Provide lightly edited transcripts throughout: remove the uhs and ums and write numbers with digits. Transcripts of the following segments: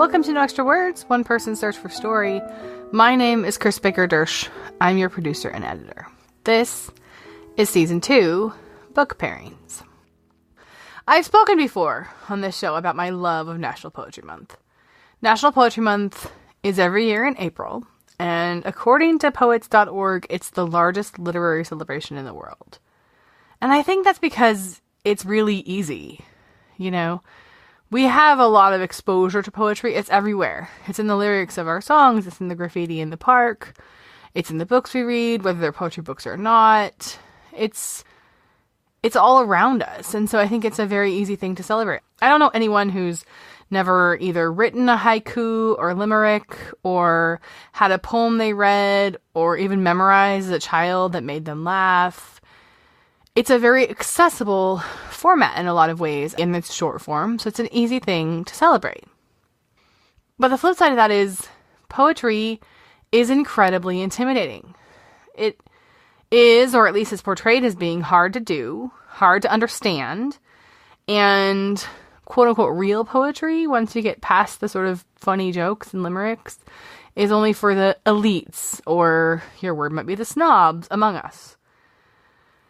Welcome to No Extra Words, one person's search for story. My name is Chris Baker-Dersch. I'm your producer and editor. This is Season 2, Book Pairings. I've spoken before on this show about my love of National Poetry Month. National Poetry Month is every year in April, and according to poets.org, it's the largest literary celebration in the world. And I think that's because it's really easy. You know, we have a lot of exposure to poetry. It's everywhere. It's in the lyrics of our songs. It's in the graffiti in the park. It's in the books we read, whether they're poetry books or not. It's all around us. And so I think it's a very easy thing to celebrate. I don't know anyone who's never either written a haiku or limerick or had a poem they read or even memorized as a child that made them laugh. It's a very accessible format in a lot of ways in its short form, so it's an easy thing to celebrate. But the flip side of that is poetry is incredibly intimidating. It is, or at least is portrayed as being hard to do, hard to understand, and quote-unquote real poetry, once you get past the sort of funny jokes and limericks, is only for the elites, or your word might be the snobs among us.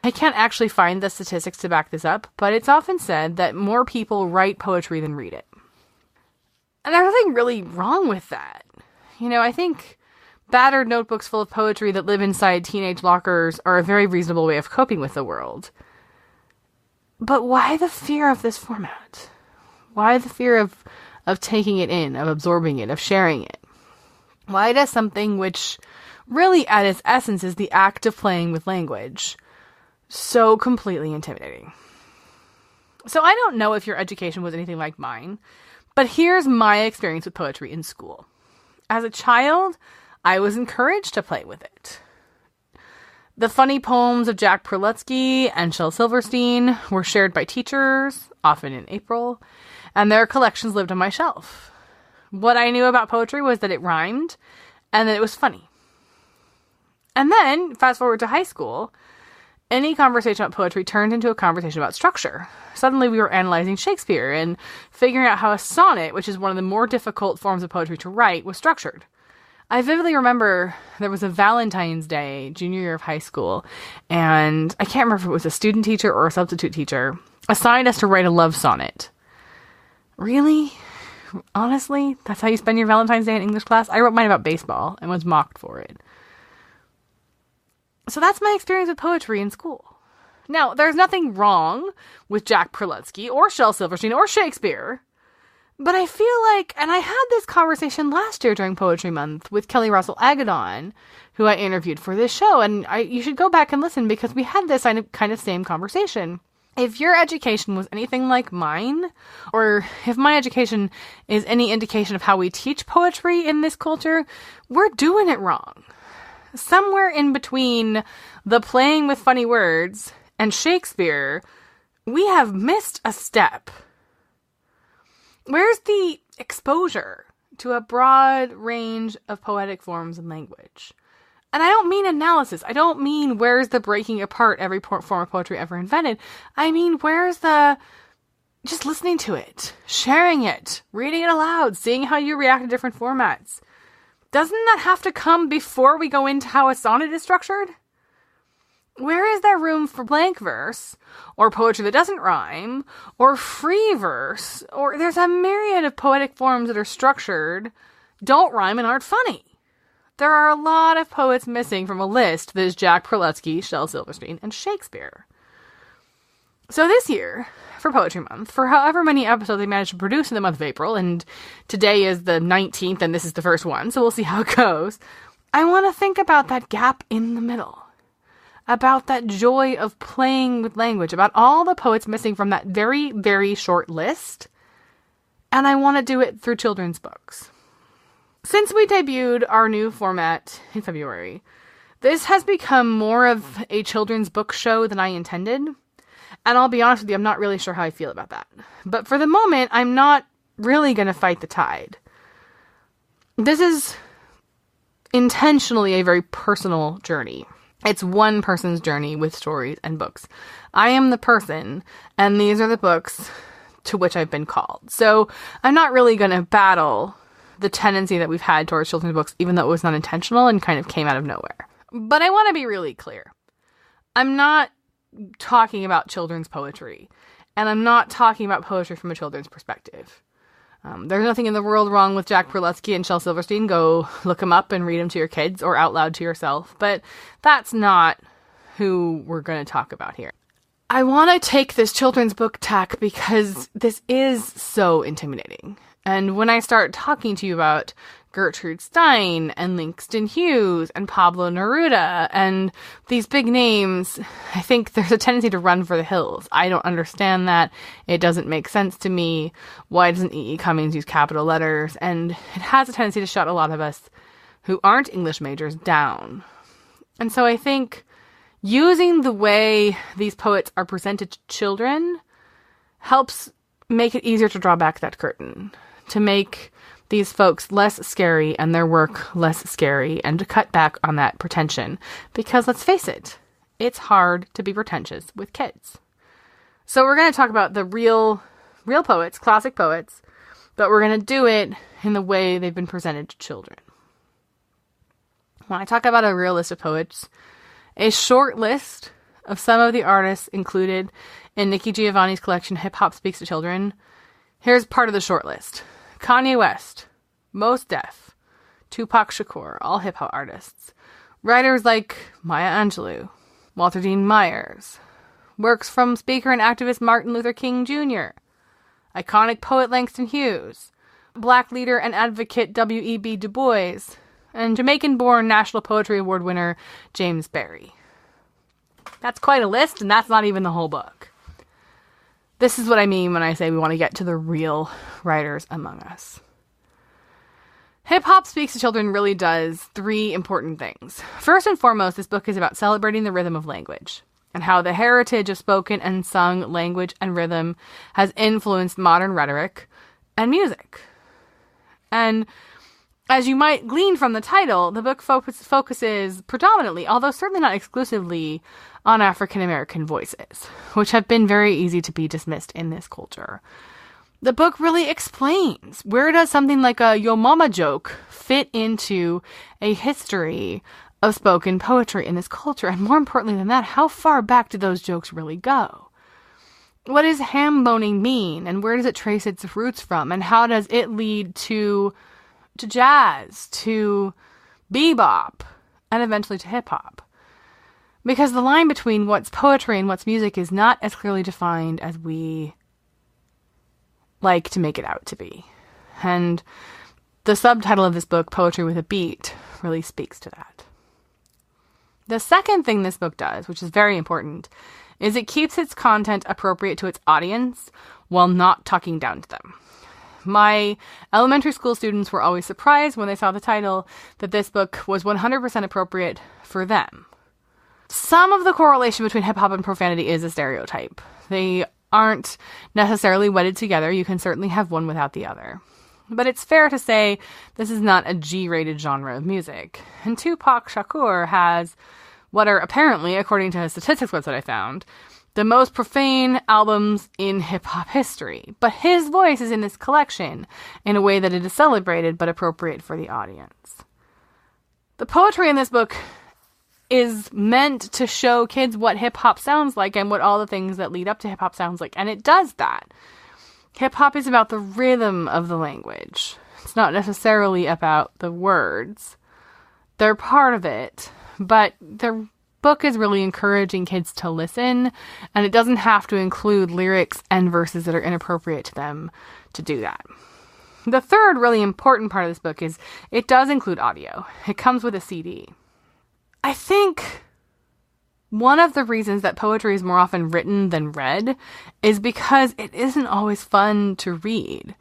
I can't actually find the statistics to back this up, but it's often said that more people write poetry than read it. And there's nothing really wrong with that. You know, I think battered notebooks full of poetry that live inside teenage lockers are a very reasonable way of coping with the world. But why the fear of this format? Why the fear of taking it in, of absorbing it, of sharing it? Why does something which really at its essence is the act of playing with language so completely intimidating? So I don't know if your education was anything like mine, but here's my experience with poetry in school. As a child, I was encouraged to play with it. The funny poems of Jack Prelutsky and Shel Silverstein were shared by teachers, often in April, and their collections lived on my shelf. What I knew about poetry was that it rhymed and that it was funny. And then, fast forward to high school, any conversation about poetry turned into a conversation about structure. Suddenly we were analyzing Shakespeare and figuring out how a sonnet, which is one of the more difficult forms of poetry to write, was structured. I vividly remember there was a Valentine's Day, junior year of high school, and I can't remember if it was a student teacher or a substitute teacher, assigned us to write a love sonnet. Really? Honestly? That's how you spend your Valentine's Day in English class? I wrote mine about baseball and was mocked for it. So that's my experience with poetry in school. Now, there's nothing wrong with Jack Prelutsky or Shel Silverstein or Shakespeare, but I feel like, and I had this conversation last year during Poetry Month with Kelly Russell Agodon, who I interviewed for this show, and you should go back and listen because we had this kind of same conversation. If your education was anything like mine, or if my education is any indication of how we teach poetry in this culture, we're doing it wrong. Somewhere in between the playing with funny words and Shakespeare, we have missed a step. Where's the exposure to a broad range of poetic forms and language? And I don't mean analysis. I don't mean where's the breaking apart every form of poetry ever invented. I mean, where's the just listening to it, sharing it, reading it aloud, seeing how you react to different formats. Doesn't that have to come before we go into how a sonnet is structured? Where is there room for blank verse, or poetry that doesn't rhyme, or free verse, or there's a myriad of poetic forms that are structured, don't rhyme, and aren't funny? There are a lot of poets missing from a list that is Jack Prelutsky, Shel Silverstein, and Shakespeare. So this year, for Poetry Month, for however many episodes they managed to produce in the month of April, and today is the 19th and this is the first one, so we'll see how it goes, I want to think about that gap in the middle. About that joy of playing with language, about all the poets missing from that very, very short list, and I want to do it through children's books. Since we debuted our new format in February, this has become more of a children's book show than I intended. And I'll be honest with you, I'm not really sure how I feel about that. But for the moment, I'm not really going to fight the tide. This is intentionally a very personal journey. It's one person's journey with stories and books. I am the person, and these are the books to which I've been called. So I'm not really going to battle the tendency that we've had towards children's books, even though it was not intentional and kind of came out of nowhere. But I want to be really clear. I'm not talking about children's poetry, and I'm not talking about poetry from a children's perspective. There's nothing in the world wrong with Jack Prelutsky and Shel Silverstein. Go look them up and read them to your kids or out loud to yourself. But that's not who we're going to talk about here. I want to take this children's book tack because this is so intimidating. And when I start talking to you about Gertrude Stein and Langston Hughes and Pablo Neruda and these big names, I think there's a tendency to run for the hills. I don't understand that. It doesn't make sense to me. Why doesn't E.E. Cummings use capital letters? And it has a tendency to shut a lot of us who aren't English majors down. And so I think using the way these poets are presented to children helps make it easier to draw back that curtain, to make these folks less scary and their work less scary, and to cut back on that pretension. Because let's face it, it's hard to be pretentious with kids. So we're going to talk about the real poets, classic poets, but we're going to do it in the way they've been presented to children. When I talk about a real list of poets, a short list of some of the artists included in Nikki Giovanni's collection, HipHop Speaks to Children. Here's part of the short list. Kanye West, Mos Def, Tupac Shakur, all hip-hop artists. Writers like Maya Angelou, Walter Dean Myers. Works from speaker and activist Martin Luther King Jr. Iconic poet Langston Hughes. Black leader and advocate W.E.B. Du Bois. And Jamaican-born National Poetry Award winner James Barry. That's quite a list, and that's not even the whole book. This is what I mean when I say we want to get to the real writers among us. Hip-Hop Speaks to Children really does three important things. First and foremost, this book is about celebrating the rhythm of language and how the heritage of spoken and sung language and rhythm has influenced modern rhetoric and music. And as you might glean from the title, the book focuses predominantly, although certainly not exclusively, on African-American voices, which have been very easy to be dismissed in this culture. The book really explains where does something like a Yo Mama joke fit into a history of spoken poetry in this culture, and more importantly than that, how far back do those jokes really go? What does ham boning mean, and where does it trace its roots from, and how does it lead to jazz, to bebop, and eventually to hip-hop? Because the line between what's poetry and what's music is not as clearly defined as we like to make it out to be. And the subtitle of this book, Poetry with a Beat, really speaks to that. The second thing this book does, which is very important, is it keeps its content appropriate to its audience while not talking down to them. My elementary school students were always surprised when they saw the title that this book was 100% appropriate for them. Some of the correlation between hip-hop and profanity is a stereotype. They aren't necessarily wedded together. You can certainly have one without the other. But it's fair to say this is not a G-rated genre of music. And Tupac Shakur has what are apparently, according to his statistics website I found, the most profane albums in hip-hop history. But his voice is in this collection in a way that it is celebrated but appropriate for the audience. The poetry in this book is meant to show kids what hip-hop sounds like and what all the things that lead up to hip-hop sounds like. And it does that. Hip-hop is about the rhythm of the language. It's not necessarily about the words. They're part of it, but the book is really encouraging kids to listen, and it doesn't have to include lyrics and verses that are inappropriate to them to do that. The third really important part of this book is it does include audio. It comes with a CD. I think one of the reasons that poetry is more often written than read is because it isn't always fun to read.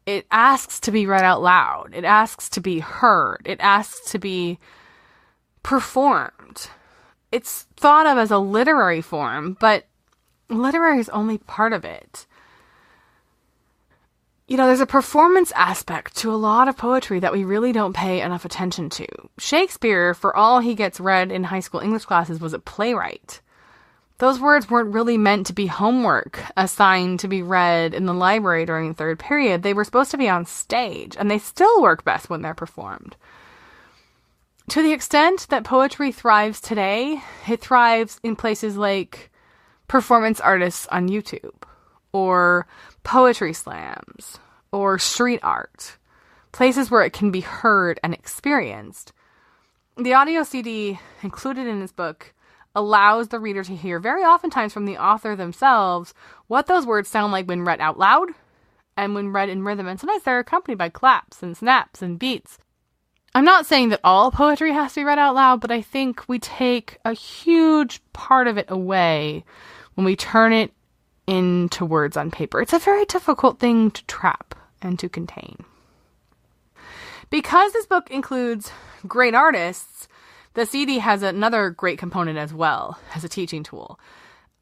It asks to be read out loud. It asks to be heard. It asks to be performed. It's thought of as a literary form, but literary is only part of it. You know, there's a performance aspect to a lot of poetry that we really don't pay enough attention to. Shakespeare, for all he gets read in high school English classes, was a playwright. Those words weren't really meant to be homework assigned to be read in the library during the third period. They were supposed to be on stage, and they still work best when they're performed. To the extent that poetry thrives today, it thrives in places like performance artists on YouTube, or poetry slams, or street art, places where it can be heard and experienced. The audio CD included in this book allows the reader to hear, very oftentimes from the author themselves, what those words sound like when read out loud and when read in rhythm. And sometimes they're accompanied by claps and snaps and beats. I'm not saying that all poetry has to be read out loud, but I think we take a huge part of it away when we turn it into words on paper. It's a very difficult thing to trap and to contain. Because this book includes great artists, the CD has another great component as well as a teaching tool.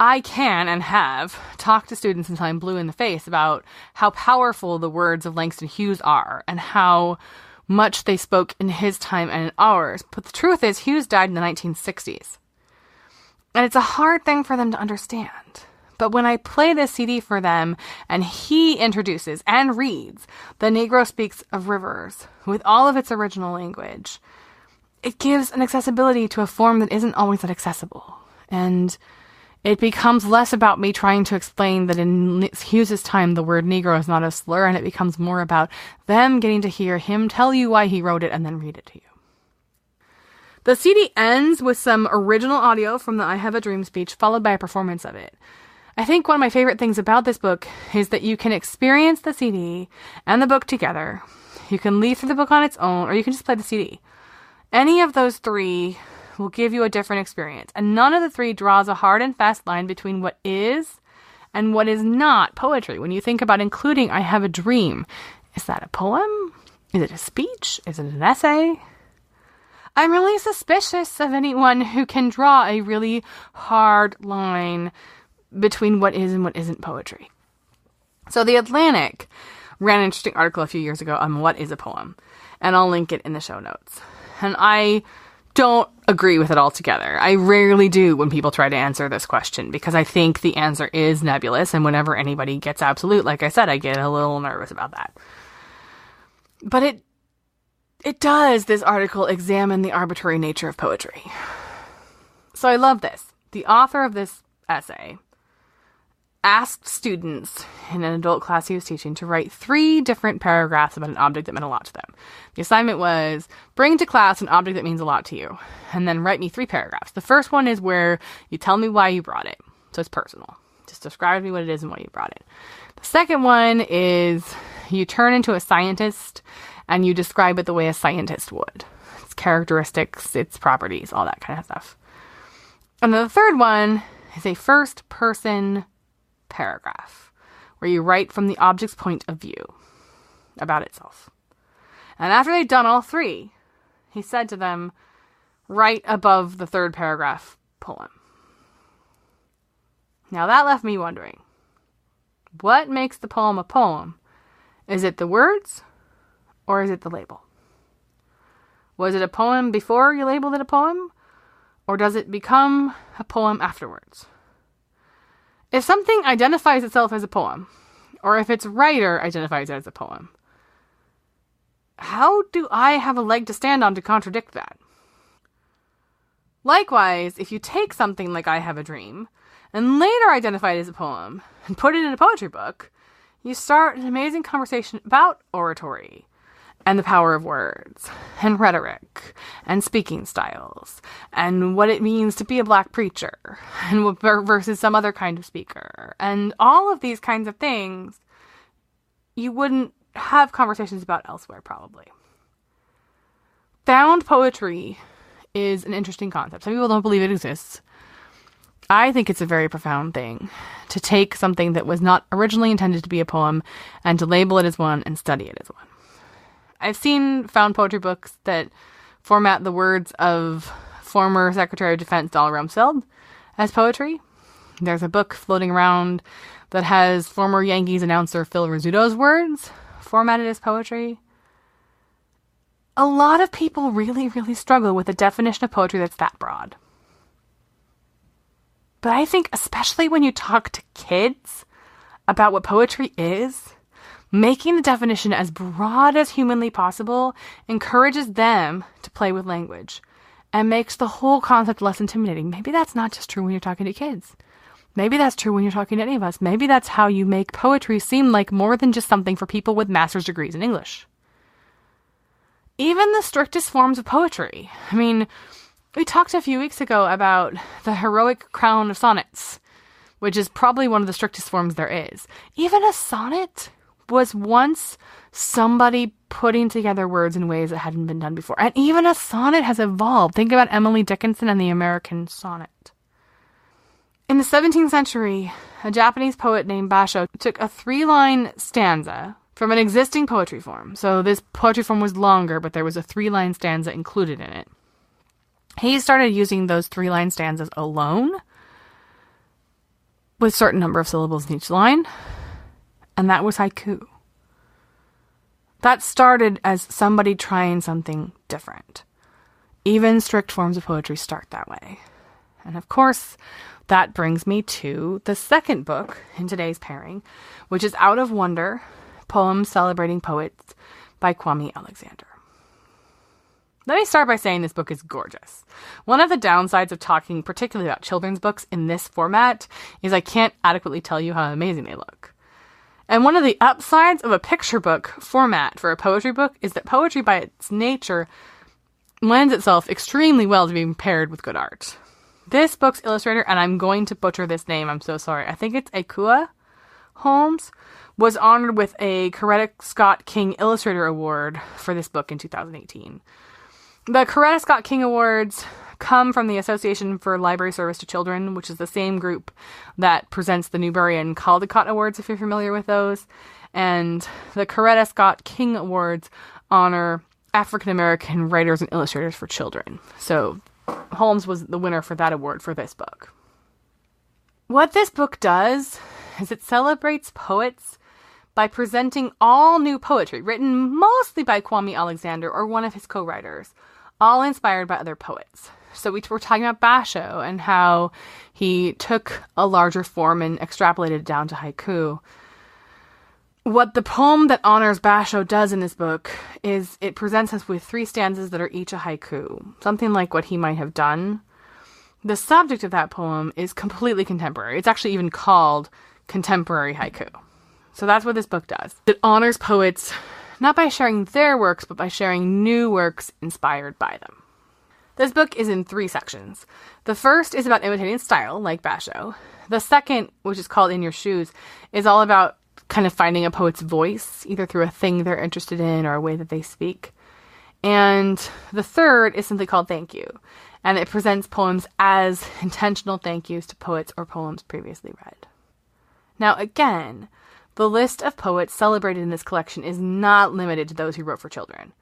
I can and have talked to students until I'm blue in the face about how powerful the words of Langston Hughes are and how much they spoke in his time and in ours. But the truth is, Hughes died in the 1960s. And it's a hard thing for them to understand. But when I play this CD for them, and he introduces and reads The Negro Speaks of Rivers with all of its original language, it gives an accessibility to a form that isn't always that accessible. And it becomes less about me trying to explain that in Hughes' time the word Negro is not a slur, and it becomes more about them getting to hear him tell you why he wrote it and then read it to you. The CD ends with some original audio from the I Have a Dream speech, followed by a performance of it. I think one of my favorite things about this book is that you can experience the CD and the book together. You can leaf through the book on its own, or you can just play the CD. Any of those three will give you a different experience, and none of the three draws a hard and fast line between what is and what is not poetry. When you think about including I Have a Dream, is that a poem? Is it a speech? Is it an essay? I'm really suspicious of anyone who can draw a really hard line between what is and what isn't poetry. So The Atlantic ran an interesting article a few years ago on what is a poem, and I'll link it in the show notes. And I don't agree with it altogether. I rarely do when people try to answer this question, because I think the answer is nebulous, and whenever anybody gets absolute, like I said, I get a little nervous about that. But it does, this article, examine the arbitrary nature of poetry. So I love this. The author of this essay asked students in an adult class he was teaching to write 3 different paragraphs about an object that meant a lot to them. The assignment was, bring to class an object that means a lot to you, and then write me 3 paragraphs. The first one is where you tell me why you brought it. So it's personal. Just describe to me what it is and why you brought it. The second one is you turn into a scientist and you describe it the way a scientist would. Its characteristics, its properties, all that kind of stuff. And then the third one is a first-person paragraph where you write from the object's point of view about itself. And after they'd done all 3, he said to them, write above the third paragraph poem. Now that left me wondering, what makes the poem a poem? Is it the words, or is it the label? Was it a poem before you labeled it a poem, or does it become a poem afterwards? If something identifies itself as a poem, or if its writer identifies it as a poem, how do I have a leg to stand on to contradict that? Likewise, if you take something like I Have a Dream, and later identify it as a poem, and put it in a poetry book, you start an amazing conversation about oratory, and the power of words, and rhetoric, and speaking styles, and what it means to be a black preacher, and versus some other kind of speaker, and all of these kinds of things you wouldn't have conversations about elsewhere, probably. Found poetry is an interesting concept. Some people don't believe it exists. I think it's a very profound thing to take something that was not originally intended to be a poem and to label it as one and study it as one. I've seen found poetry books that format the words of former Secretary of Defense Donald Rumsfeld as poetry. There's a book floating around that has former Yankees announcer Phil Rizzuto's words formatted as poetry. A lot of people really, really struggle with a definition of poetry that's that broad. But I think especially when you talk to kids about what poetry is, making the definition as broad as humanly possible encourages them to play with language and makes the whole concept less intimidating. Maybe that's not just true when you're talking to kids. Maybe that's true when you're talking to any of us. Maybe that's how you make poetry seem like more than just something for people with master's degrees in English. Even the strictest forms of poetry. I mean, we talked a few weeks ago about the heroic crown of sonnets, which is probably one of the strictest forms there is. Even a sonnet was once somebody putting together words in ways that hadn't been done before. And even a sonnet has evolved. Think about Emily Dickinson and the American sonnet. In the 17th century, a Japanese poet named Basho took a 3-line stanza from an existing poetry form. So this poetry form was longer, but there was a 3-line stanza included in it. He started using those 3-line stanzas alone, with a certain number of syllables in each line, and that was haiku. That started as somebody trying something different. Even strict forms of poetry start that way. And of course, that brings me to the second book in today's pairing, which is Out of Wonder, Poems Celebrating Poets by Kwame Alexander. Let me start by saying this book is gorgeous. One of the downsides of talking particularly about children's books in this format is I can't adequately tell you how amazing they look. And one of the upsides of a picture book format for a poetry book is that poetry by its nature lends itself extremely well to being paired with good art. This book's illustrator, and I'm going to butcher this name, I'm so sorry, I think it's Akua Holmes, was honored with a Coretta Scott King Illustrator Award for this book in 2018. The Coretta Scott King Awards come from the Association for Library Service to Children, which is the same group that presents the Newbery and Caldecott Awards, if you're familiar with those. And the Coretta Scott King Awards honor African-American writers and illustrators for children. So Holmes was the winner for that award for this book. What this book does is it celebrates poets by presenting all new poetry, written mostly by Kwame Alexander or one of his co-writers, all inspired by other poets. So we're talking about Basho and how he took a larger form and extrapolated it down to haiku. What the poem that honors Basho does in this book is it presents us with 3 stanzas that are each a haiku, something like what he might have done. The subject of that poem is completely contemporary. It's actually even called contemporary haiku. So that's what this book does. It honors poets not by sharing their works, but by sharing new works inspired by them. This book is in 3 sections. The first is about imitating style, like Basho. The second, which is called In Your Shoes, is all about kind of finding a poet's voice, either through a thing they're interested in or a way that they speak. And the third is simply called Thank You, and it presents poems as intentional thank yous to poets or poems previously read. Now, again, the list of poets celebrated in this collection is not limited to those who wrote for children.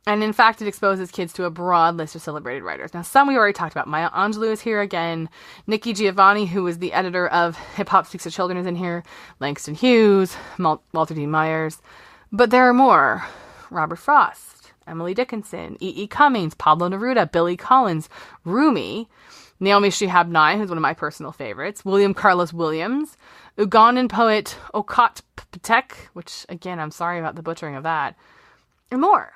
And in fact, it exposes kids to a broad list of celebrated writers. Now, some we already talked about. Maya Angelou is here again. Nikki Giovanni, who was the editor of HipHop Speaks to Children, is in here. Langston Hughes, Walter D. Myers. But there are more. Robert Frost, Emily Dickinson, E.E. Cummings, Pablo Neruda, Billy Collins, Rumi, Naomi Shihab Nye, who's one of my personal favorites, William Carlos Williams, Ugandan poet Okot Patek, which, again, I'm sorry about the butchering of that, and more.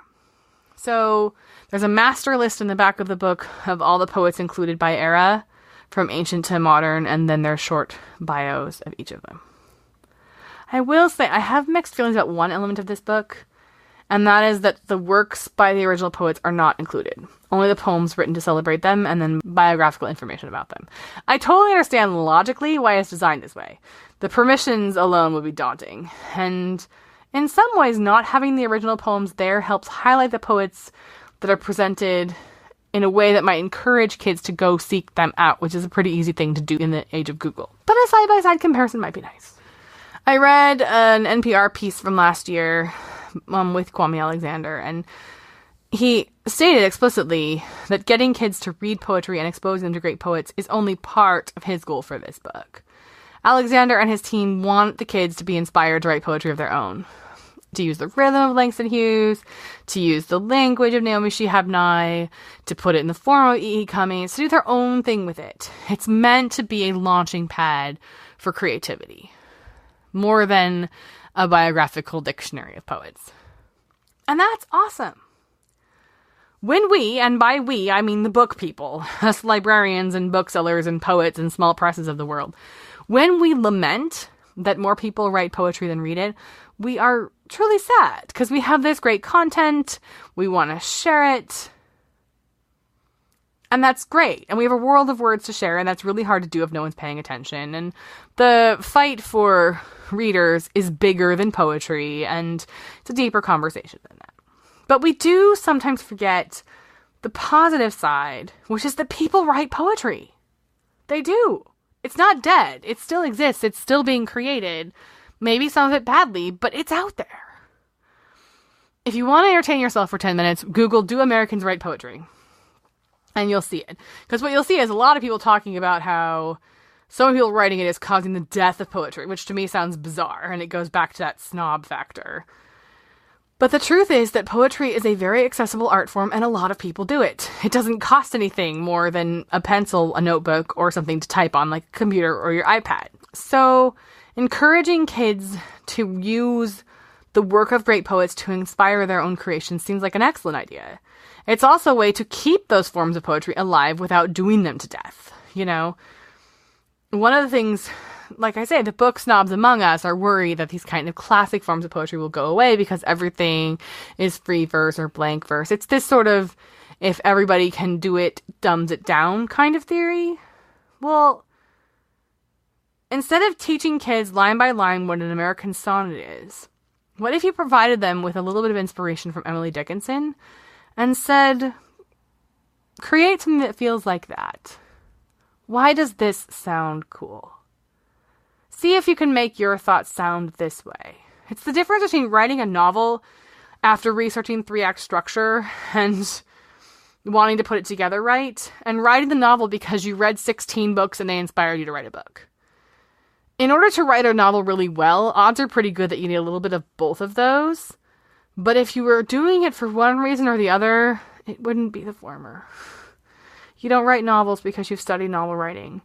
So there's a master list in the back of the book of all the poets included by era, from ancient to modern, and then their short bios of each of them. I will say I have mixed feelings about one element of this book, and that is that the works by the original poets are not included. Only the poems written to celebrate them, and then biographical information about them. I totally understand logically why it's designed this way. The permissions alone would be daunting, and in some ways, not having the original poems there helps highlight the poets that are presented in a way that might encourage kids to go seek them out, which is a pretty easy thing to do in the age of Google. But a side-by-side comparison might be nice. I read an NPR piece from last year with Kwame Alexander, and he stated explicitly that getting kids to read poetry and exposing them to great poets is only part of his goal for this book. Alexander and his team want the kids to be inspired to write poetry of their own. to use the rhythm of Langston Hughes, to use the language of Naomi Shihab Nye, to put it in the form of E.E. Cummings, to do their own thing with it. It's meant to be a launching pad for creativity, more than a biographical dictionary of poets. And that's awesome. When we, and by we, I mean the book people, us librarians and booksellers and poets and small presses of the world, when we lament that more people write poetry than read it, we are truly sad because we have this great content, we want to share it, and that's great. And we have a world of words to share, and that's really hard to do if no one's paying attention. And the fight for readers is bigger than poetry, and it's a deeper conversation than that. But we do sometimes forget the positive side, which is that people write poetry. They do. It's not dead. It still exists. It's still being created. Maybe some of it badly, but it's out there. If you want to entertain yourself for 10 minutes, Google, "Do Americans Write Poetry?" And you'll see it. Because what you'll see is a lot of people talking about how some people writing it is causing the death of poetry, which to me sounds bizarre, and it goes back to that snob factor. But the truth is that poetry is a very accessible art form, and a lot of people do it. It doesn't cost anything more than a pencil, a notebook, or something to type on, like a computer or your iPad. So encouraging kids to use the work of great poets to inspire their own creation seems like an excellent idea. It's also a way to keep those forms of poetry alive without doing them to death. You know, one of the things, like I say, the book snobs among us are worried that these kind of classic forms of poetry will go away because everything is free verse or blank verse. It's this sort of, if everybody can do it, dumbs it down kind of theory. Well, instead of teaching kids line by line what an American sonnet is, what if you provided them with a little bit of inspiration from Emily Dickinson and said, create something that feels like that? Why does this sound cool? See if you can make your thoughts sound this way. It's the difference between writing a novel after researching 3-act structure and wanting to put it together right, and writing the novel because you read 16 books and they inspired you to write a book. In order to write a novel really well, odds are pretty good that you need a little bit of both of those. But if you were doing it for one reason or the other, it wouldn't be the former. You don't write novels because you've studied novel writing.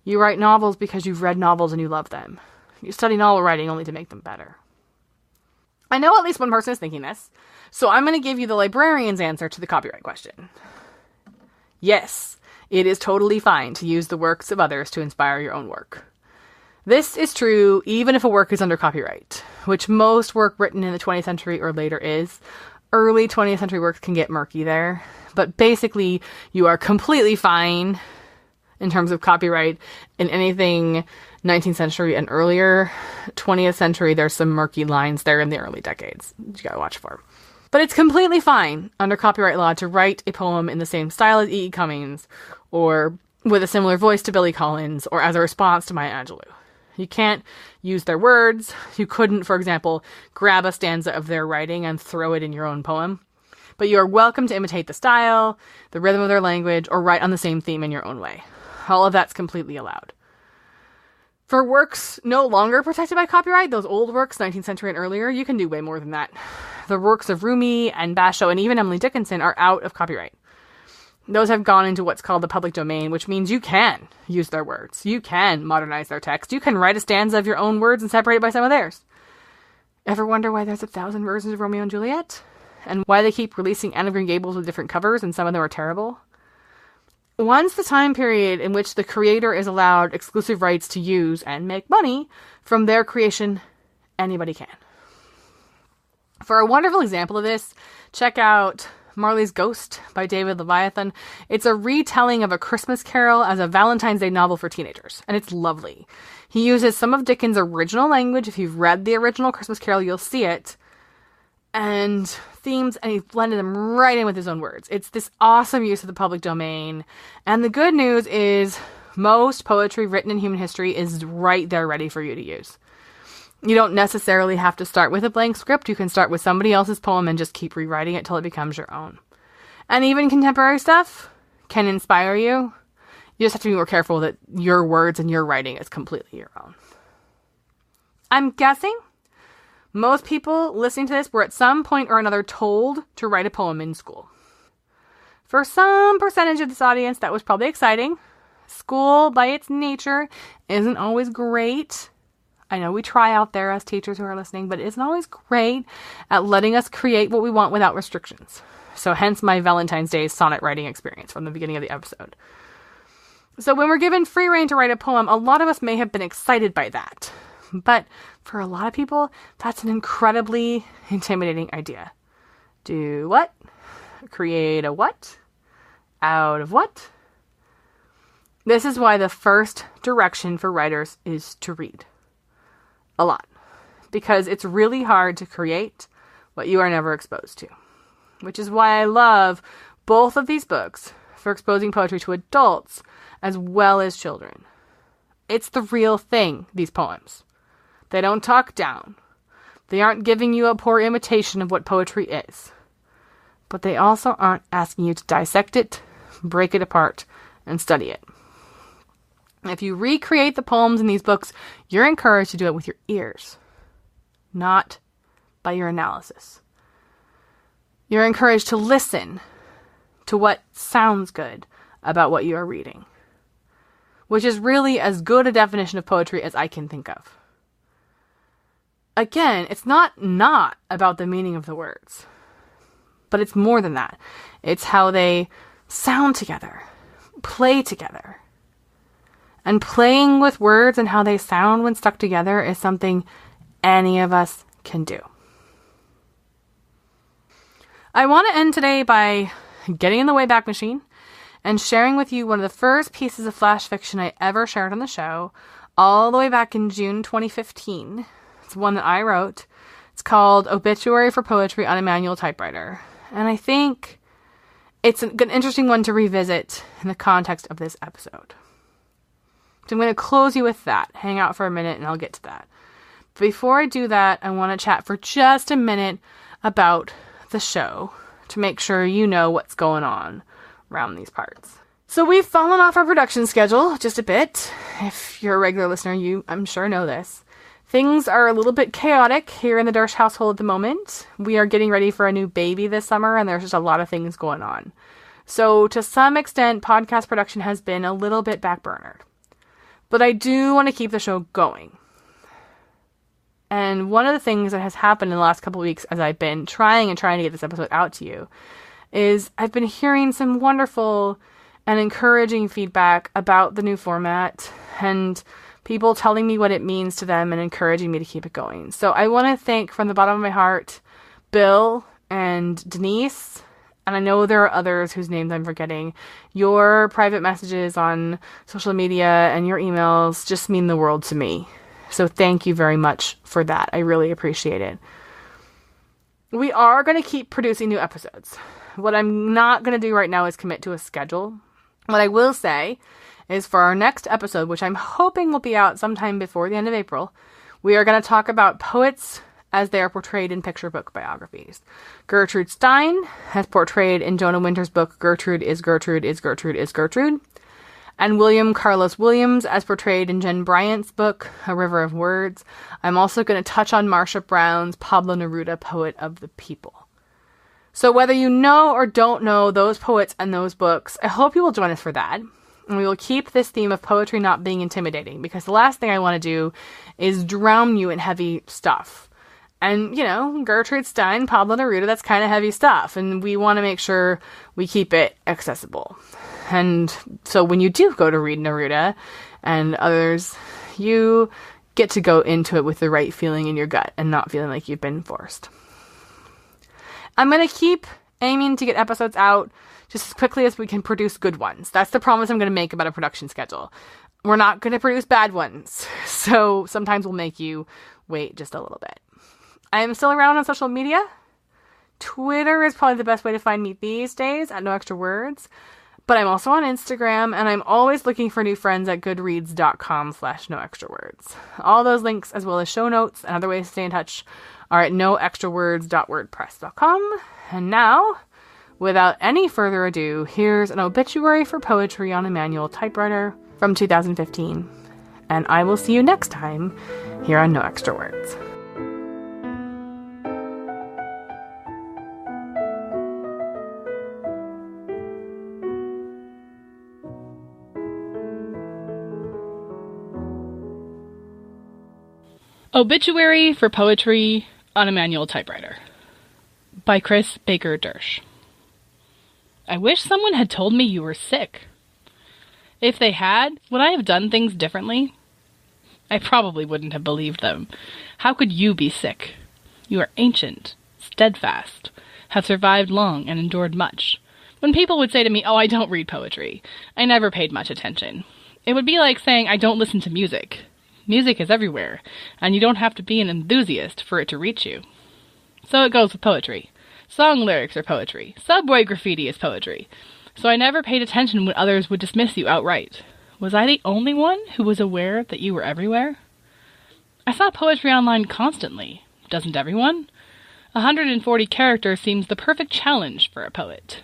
You write novels because you've read novels and you love them. You study novel writing only to make them better. I know at least one person is thinking this, so I'm going to give you the librarian's answer to the copyright question. Yes, it is totally fine to use the works of others to inspire your own work. This is true even if a work is under copyright, which most work written in the 20th century or later is. Early 20th century works can get murky there, but basically you are completely fine in terms of copyright in anything 19th century and earlier. 20th century, there's some murky lines there in the early decades you gotta watch for. But it's completely fine under copyright law to write a poem in the same style as E.E. Cummings, or with a similar voice to Billy Collins, or as a response to Maya Angelou. You can't use their words. You couldn't, for example, grab a stanza of their writing and throw it in your own poem. But you are welcome to imitate the style, the rhythm of their language, or write on the same theme in your own way. All of that's completely allowed. For works no longer protected by copyright, those old works, 19th century and earlier, you can do way more than that. The works of Rumi and Basho and even Emily Dickinson are out of copyright. Those have gone into what's called the public domain, which means you can use their words. You can modernize their text. You can write a stanza of your own words and separate it by some of theirs. Ever wonder why there's 1,000 versions of Romeo and Juliet? And why they keep releasing Anne of Green Gables with different covers and some of them are terrible? Once the time period in which the creator is allowed exclusive rights to use and make money from their creation, anybody can. For a wonderful example of this, check out Marley's Ghost by David Leviathan. It's a retelling of A Christmas Carol as a Valentine's Day novel for teenagers, and it's lovely. He uses some of Dickens' original language. If you've read the original Christmas Carol, you'll see it. And themes, and he blended them right in with his own words. It's this awesome use of the public domain. And the good news is most poetry written in human history is right there ready for you to use. You don't necessarily have to start with a blank script. You can start with somebody else's poem and just keep rewriting it till it becomes your own. And even contemporary stuff can inspire you. You just have to be more careful that your words and your writing is completely your own. I'm guessing Most people listening to this were at some point or another told to write a poem in school. For some percentage of this audience, that was probably exciting. School, by its nature, isn't always great. I know we try out there as teachers who are listening, but it isn't always great at letting us create what we want without restrictions. So hence my Valentine's Day sonnet writing experience from the beginning of the episode. So when we're given free rein to write a poem, a lot of us may have been excited by that. But for a lot of people, that's an incredibly intimidating idea. Do what? Create a what? Out of what? This is why the first direction for writers is to read. A lot. Because it's really hard to create what you are never exposed to. Which is why I love both of these books for exposing poetry to adults as well as children. It's the real thing, these poems. They don't talk down. They aren't giving you a poor imitation of what poetry is. But they also aren't asking you to dissect it, break it apart, and study it. If you recreate the poems in these books, you're encouraged to do it with your ears, not by your analysis. You're encouraged to listen to what sounds good about what you are reading, which is really as good a definition of poetry as I can think of. Again, it's not about the meaning of the words, but it's more than that. It's how they sound together, play together. And playing with words and how they sound when stuck together is something any of us can do. I want to end today by getting in the Wayback Machine and sharing with you one of the first pieces of flash fiction I ever shared on the show, all the way back in June 2015. It's one that I wrote. It's called Obituary for Poetry on a Manual Typewriter. And I think it's an interesting one to revisit in the context of this episode. So I'm going to close you with that. Hang out for a minute and I'll get to that. But before I do that, I want to chat for just a minute about the show to make sure you know what's going on around these parts. So we've fallen off our production schedule just a bit. If you're a regular listener, you, I'm sure, know this. Things are a little bit chaotic here in the Dersh household at the moment. We are getting ready for a new baby this summer and there's just a lot of things going on. So to some extent, podcast production has been a little bit backburnered. But I do want to keep the show going. And one of the things that has happened in the last couple of weeks as I've been trying to get this episode out to you is I've been hearing some wonderful and encouraging feedback about the new format and people telling me what it means to them and encouraging me to keep it going. So I want to thank from the bottom of my heart Bill and Denise, and I know there are others whose names I'm forgetting. Your private messages on social media and your emails just mean the world to me. So thank you very much for that. I really appreciate it. We are going to keep producing new episodes. What I'm not going to do right now is commit to a schedule. What I will say is for our next episode, which I'm hoping will be out sometime before the end of April, we are going to talk about poets as they are portrayed in picture book biographies. Gertrude Stein, as portrayed in Jonah Winter's book, Gertrude is Gertrude is Gertrude is Gertrude. And William Carlos Williams, as portrayed in Jen Bryant's book, A River of Words. I'm also going to touch on Marsha Brown's Pablo Neruda, Poet of the People. So whether you know or don't know those poets and those books, I hope you will join us for that. And we will keep this theme of poetry not being intimidating, because the last thing I want to do is drown you in heavy stuff. And, you know, Gertrude Stein, Pablo Neruda, that's kind of heavy stuff. And we want to make sure we keep it accessible. And so when you do go to read Neruda and others, you get to go into it with the right feeling in your gut and not feeling like you've been forced. I'm going to keep aiming to get episodes out just as quickly as we can produce good ones. That's the promise I'm going to make about a production schedule. We're not going to produce bad ones. So sometimes we'll make you wait just a little bit. I am still around on social media. Twitter is probably the best way to find me these days at No Extra Words. But I'm also on Instagram, and I'm always looking for new friends at goodreads.com/noextrawords. All those links, as well as show notes and other ways to stay in touch, are at noextrawords.wordpress.com. And now, without any further ado, here's an obituary for poetry on a manual typewriter from 2015. And I will see you next time here on No Extra Words. Obituary for Poetry on a Manual Typewriter by Chris Baker Dersch. I wish someone had told me you were sick. If they had, would I have done things differently? I probably wouldn't have believed them. How could you be sick? You are ancient, steadfast, have survived long and endured much. When people would say to me, "Oh, I don't read poetry," I never paid much attention. It would be like saying I don't listen to music. Music is everywhere, and you don't have to be an enthusiast for it to reach you. So it goes with poetry. Song lyrics are poetry. Subway graffiti is poetry. So I never paid attention when others would dismiss you outright. Was I the only one who was aware that you were everywhere? I saw poetry online constantly. Doesn't everyone? 140 characters seems the perfect challenge for a poet.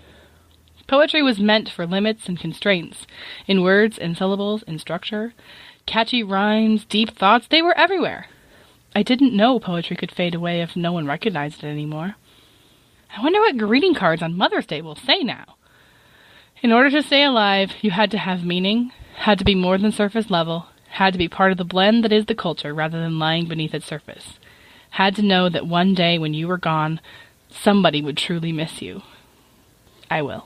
Poetry was meant for limits and constraints, in words and syllables and structure. Catchy rhymes, deep thoughts, they were everywhere. I didn't know poetry could fade away if no one recognized it anymore. I wonder what greeting cards on Mother's Day will say now. In order to stay alive, you had to have meaning, had to be more than surface level, had to be part of the blend that is the culture rather than lying beneath its surface. Had to know that one day when you were gone, somebody would truly miss you. I will.